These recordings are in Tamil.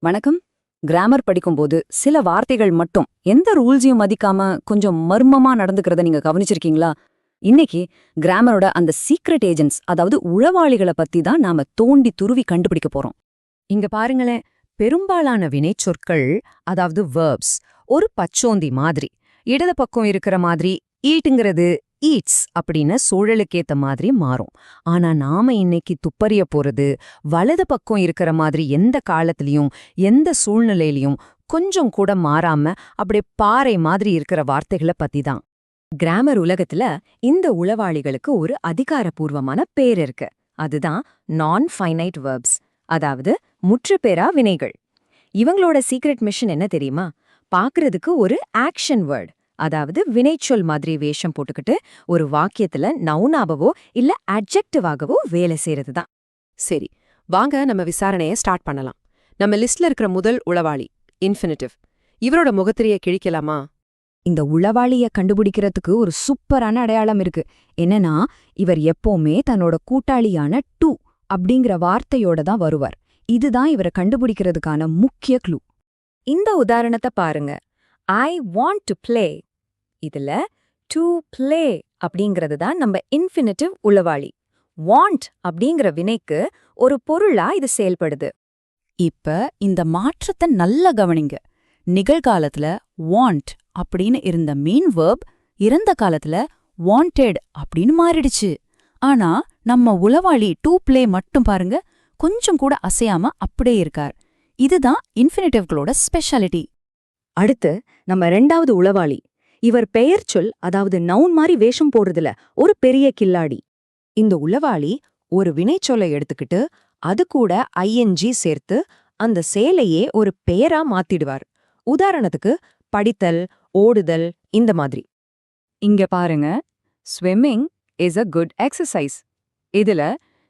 வணக்கம். கிராமர் படிக்கும்போது சில வார்த்தைகள் மட்டும் எந்த ரூல்ஸையும் மதிக்காம கொஞ்சம் மர்மமா நடந்துக்கிறத நீங்க கவனிச்சிருக்கீங்களா? இன்னைக்கு கிராமரோட அந்த சீக்ரெட் ஏஜென்ட்ஸ், அதாவது உளவாளிகளை பத்தி தான் நாம தோண்டி துருவி கண்டுபிடிக்க போறோம். இங்க பாருங்களேன், பெரும்பாலான வினைச்சொற்கள், அதாவது வேர்ப்ஸ், ஒரு பச்சோந்தி மாதிரி இடது பக்கம் இருக்கிற மாதிரி ஈட்டுங்கிறது ஈட்ஸ் அப்படின்னு சூழலுக்கேத்த மாதிரி மாறும். ஆனா நாம இன்னைக்கு துப்பறிய போறது வலது பக்கம் இருக்கிற மாதிரி எந்த காலத்திலயும் எந்த சூழ்நிலையிலயும் கொஞ்சம் கூட மாறாம அப்படியே பாறை மாதிரி இருக்கிற வார்த்தைகளை பத்தி தான். கிராமர் உலகத்துல இந்த உளவாளிகளுக்கு ஒரு அதிகாரப்பூர்வமான பேர் இருக்கு. அதுதான் நான் ஃபைனைட் வேர்ப்ஸ், அதாவது முற்றுப்பெறா வினைகள். இவங்களோட சீக்ரெட் மிஷன் என்ன தெரியுமா? பாக்குறதுக்கு ஒரு ஆக்ஷன் வேர்ட், அதாவது வினைச்சொல் மாதிரி வேஷம் போட்டுக்கிட்டு ஒரு வாக்கியத்துல நவுனாகவோ இல்ல அட்ஜெக்டிவாகவோ வேலை செய்யறது தான். சரி, வாங்க நம்ம விசாரணையை ஸ்டார்ட் பண்ணலாம். நம்ம லிஸ்ட்ல இருக்கிற முதல் உளவாளி இன்ஃபினிட்டிவ். இவரோட முகத்திரையை கிழிக்கலாமா? இந்த உளவாளிய கண்டுபிடிக்கிறதுக்கு ஒரு சூப்பரான அடையாளம் இருக்கு. என்னன்னா, இவர் எப்பவுமே தன்னோட கூட்டாளியான டு அப்படிங்கிற வார்த்தையோட தான் வருவார். இதுதான் இவரை கண்டுபிடிக்கிறதுக்கான முக்கிய க்ளூ. இந்த உதாரணத்தை பாருங்க. I want to play. இதுல டு பிளே அப்படிங்கிறது தான் நம்ம இன்ஃபினிட்டிவ் உளவாளி. வாண்ட் அப்படிங்கிற வினைக்கு ஒரு பொருளா இது செயல்படுது. இப்ப இந்த மாற்றத்தை நல்லா கவனிங்க. நிகழ்காலத்துல வாண்ட் அப்படின்னு இருந்த மெயின் வேர்ப் இறந்த காலத்துல வாண்டட் அப்படின்னு மாறிடுச்சு. ஆனா நம்ம உளவாளி டு பிளே மட்டும் பாருங்க, கொஞ்சம் கூட அசையாம அப்படியே இருக்கார். இதுதான் இன்ஃபினிட்டிவ்களோட ஸ்பெஷாலிட்டி. அடுத்து நம்ம ரெண்டாவது உளவாளி. இவர் பெயர் சொல், அதாவது நவுன் மாதிரி வேஷம் போடுறதுல ஒரு பெரிய கில்லாடி. இந்த உளவாளி ஒரு வினைச்சொல்லை எடுத்துக்கிட்டு அது கூட ஐஎன்ஜி சேர்த்து அந்த செயலையே ஒரு பெயரா மாத்திடுவார். உதாரணத்துக்கு படித்தல், ஓடுதல், இந்த மாதிரி. இங்க பாருங்க, swimming is a good exercise. இதுல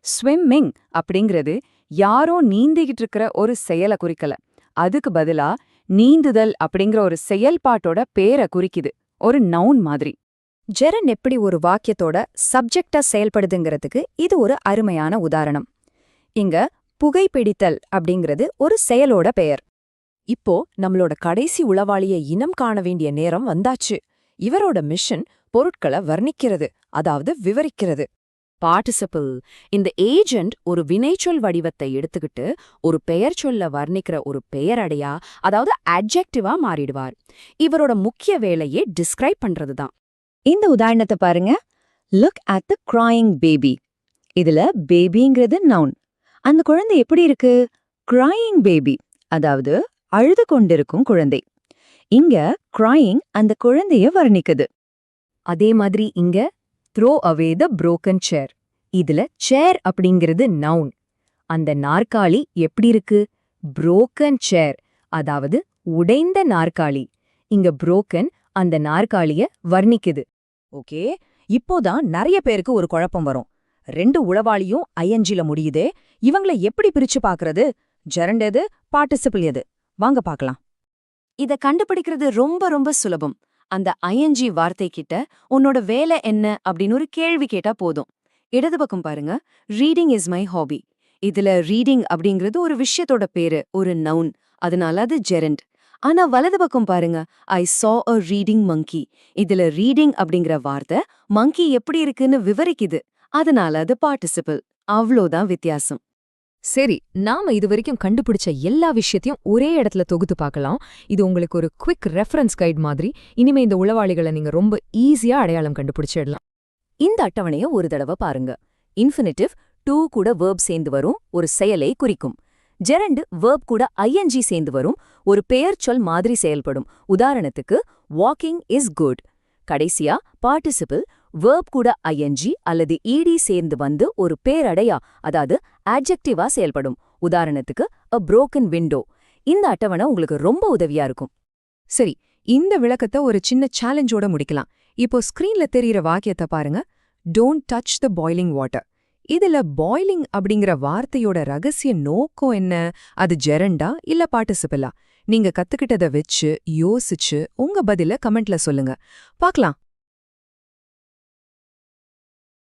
ஸ்விம்மிங் அப்படிங்கிறது யாரோ நீந்திக்கிட்டு இருக்கிற ஒரு செயலை குறிக்கல. அதுக்கு பதிலா நீந்துதல் அப்படிங்கிற ஒரு செயல்பாட்டோட பேரை குறிக்குது, ஒரு நவுன் மாதிரி. ஜெரண்ட் எப்படி ஒரு வாக்கியத்தோட சப்ஜெக்டா செயல்படுதுங்கிறதுக்கு இது ஒரு அருமையான உதாரணம். இங்க புகைப்பிடித்தல் அப்படிங்கிறது ஒரு செயலோட பெயர். இப்போ நம்மளோட கடைசி உளவாளியை இனம் காண வேண்டிய நேரம் வந்தாச்சு. இவரோட மிஷன் பொருட்களை வர்ணிக்கிறது, அதாவது விவரிக்கிறது. பார்ட்டிசிபிள். இந்த ஏஜென்ட் ஒரு வினைச்சொல் வடிவத்தை எடுத்துக்கிட்டு ஒரு பெயர் சொல்ல வர்ணிக்கிற ஒரு பெயரடையா, அதாவது அட்ஜெக்டிவா மாறிடுவார். இவரோட முக்கிய வேலையே டிஸ்கிரைப் பண்றதுதான். இந்த உதாரணத்தை பாருங்க. Look at the crying baby. இதுல பேபிங்கிறது நவுன். அந்த குழந்தை எப்படி இருக்கு? கிராயிங் பேபி, அதாவது அழுது கொண்டிருக்கும் குழந்தை. இங்க கிராயிங் அந்த குழந்தைய வர்ணிக்குது. அதே மாதிரி இங்க த்ரோ அவே த புரோக்கன் சேர். இதுல சேர் அப்படிங்கிறது நவுன். அந்த நாற்காலி எப்படி இருக்கு? புரோக்கன் சேர், அதாவது உடைந்த நாற்காலி. இங்க புரோக்கன் அந்த நாற்காலிய வர்ணிக்குது. ஓகே, இப்போதான் நிறைய பேருக்கு ஒரு குழப்பம் வரும். ரெண்டு உளவாளியும் ஐஎன்ஜில முடியுதே, இவங்கள எப்படி பிரிச்சு பாக்குறது? ஜெரண்ட் எது, பார்ட்டிசிபிள் எது? வாங்க பாக்கலாம். இத கண்டுபிடிக்கிறது ரொம்ப ரொம்ப சுலபம். அந்த ஐஎன்ஜி வார்த்தை கிட்ட உன்னோட வேலை என்ன அப்படின்னு ஒரு கேள்வி கேட்டா போதும். இடது பக்கம் பாருங்க, ரீடிங் இஸ் மை ஹாபி. இதுல ரீடிங் அப்படிங்கிறது ஒரு விஷயத்தோட பேரு, ஒரு நவுன். அதனால அது ஜெரண்ட். ஆனா வலது பக்கம் பாருங்க, ஐ saw a reading monkey. இதுல ரீடிங் அப்படிங்கிற வார்த்தை மங்கி எப்படி இருக்குன்னு விவரிக்குது. அதனால அது பார்ட்டிசிபிள். அவ்வளோதான் வித்தியாசம். சரி, நாம இதுவரைக்கும் கண்டுபிடிச்ச எல்லா விஷயத்தையும் ஒரே இடத்துல தொகுத்து பார்க்கலாம். இது உங்களுக்கு ஒரு குவிக் ரெஃபரன்ஸ் கைட் மாதிரி. இனிமே இந்த உளவாளிகளை நீங்க ரொம்ப ஈஸியா அடையாளம் கண்டுபிடிச்சிடலாம். இந்த அட்டவணைய ஒரு தடவை பாருங்க. இன்ஃபினிட்டிவ் டு கூட வேர்ப் சேர்ந்து வரும், ஒரு செயலை குறிக்கும். ஜெரண்ட் வேர்ப் கூட ஐஎன்ஜி சேர்ந்து வரும், ஒரு பெயர் சொல் மாதிரி செயல்படும். உதாரணத்துக்கு வாக்கிங் இஸ் குட். கடைசியா பார்ட்டிசிபிள் வேர்ப் கூட ஐஎன்ஜி அல்லது ஈடி சேர்ந்து வந்து ஒரு பேரடையா, அதாவது அட்ஜெக்டிவா செயல்படும். உதாரணத்துக்கு a broken window. இந்த அட்டவணை உங்களுக்கு ரொம்ப உதவியா இருக்கும். சரி, இந்த விளக்கத்தை ஒரு சின்ன சேலஞ்சோட முடிக்கலாம். இப்போ ஸ்கிரீன்ல தெரியிற வாக்கியத்தை பாருங்க. Don't touch the boiling water. இதுல பாய்லிங் அப்படிங்கிற வார்த்தையோட ரகசிய நோக்கம் என்ன? அது ஜெரண்டா இல்ல பார்ட்டிசிபிளா? நீங்க கத்துக்கிட்டதை வச்சு யோசிச்சு உங்க பதில கமெண்ட்ல சொல்லுங்க. பார்க்கலாம்.